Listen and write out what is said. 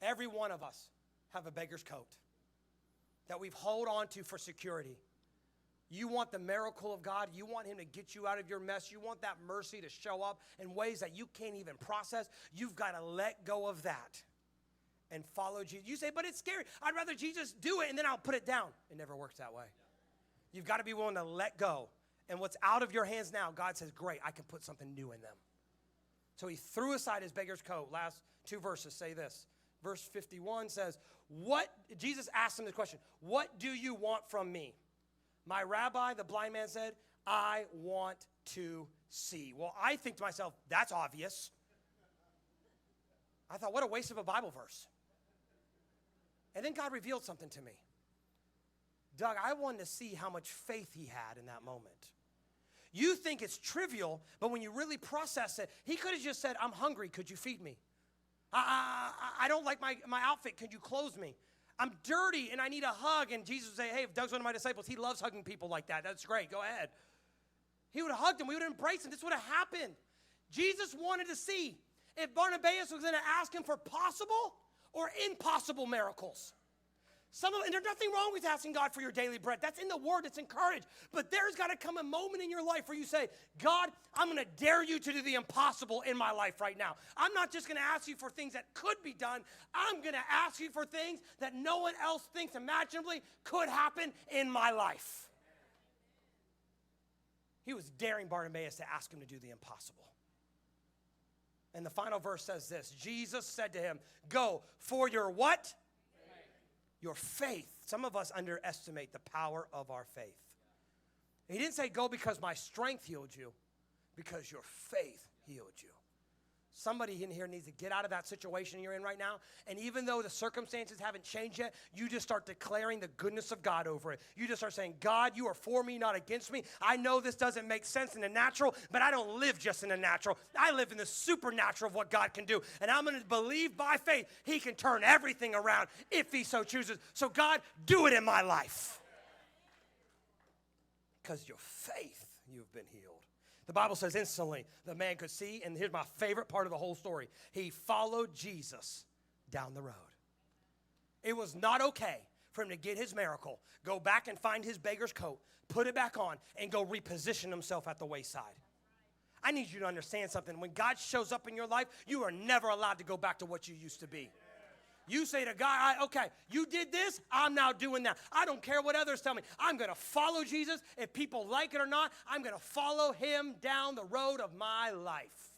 Every one of us have a beggar's coat that we've held on to for security. You want the miracle of God. You want him to get you out of your mess. You want that mercy to show up in ways that you can't even process. You've got to let go of that and follow Jesus. You say, but it's scary. I'd rather Jesus do it and then I'll put it down. It never works that way. You've got to be willing to let go. And what's out of your hands now, God says, great, I can put something new in them. So he threw aside his beggar's coat. Last two verses say this. Verse 51 says, Jesus asked him this question, what do you want from me? My rabbi, the blind man, said, I want to see. Well, I think to myself, that's obvious. I thought, what a waste of a Bible verse. And then God revealed something to me. Doug, I wanted to see how much faith he had in that moment. You think it's trivial, but when you really process it, he could have just said, I'm hungry, could you feed me? I don't like my outfit, could you clothe me? I'm dirty and I need a hug. And Jesus would say, hey, if Doug's one of my disciples, he loves hugging people like that. That's great, go ahead. He would have hugged him, we would have embraced him. This would have happened. Jesus wanted to see if Barnabas was going to ask him for possible or impossible miracles. And there's nothing wrong with asking God for your daily bread. That's in the Word. It's encouraged. But there's got to come a moment in your life where you say, God, I'm going to dare you to do the impossible in my life right now. I'm not just going to ask you for things that could be done. I'm going to ask you for things that no one else thinks imaginably could happen in my life. He was daring Barnabas to ask him to do the impossible. And the final verse says this. Jesus said to him, go for your what? Your faith. Some of us underestimate the power of our faith. He didn't say go because my strength healed you, because your faith healed you. Somebody in here needs to get out of that situation you're in right now. And even though the circumstances haven't changed yet, you just start declaring the goodness of God over it. You just start saying, God, you are for me, not against me. I know this doesn't make sense in the natural, but I don't live just in the natural. I live in the supernatural of what God can do. And I'm going to believe by faith he can turn everything around if he so chooses. So God, do it in my life. Because your faith, you've been healed. The Bible says instantly the man could see, and here's my favorite part of the whole story. He followed Jesus down the road. It was not okay for him to get his miracle, go back and find his beggar's coat, put it back on, and go reposition himself at the wayside. I need you to understand something. When God shows up in your life, you are never allowed to go back to what you used to be. You say to God, okay, you did this, I'm now doing that. I don't care what others tell me. I'm going to follow Jesus. If people like it or not, I'm going to follow him down the road of my life.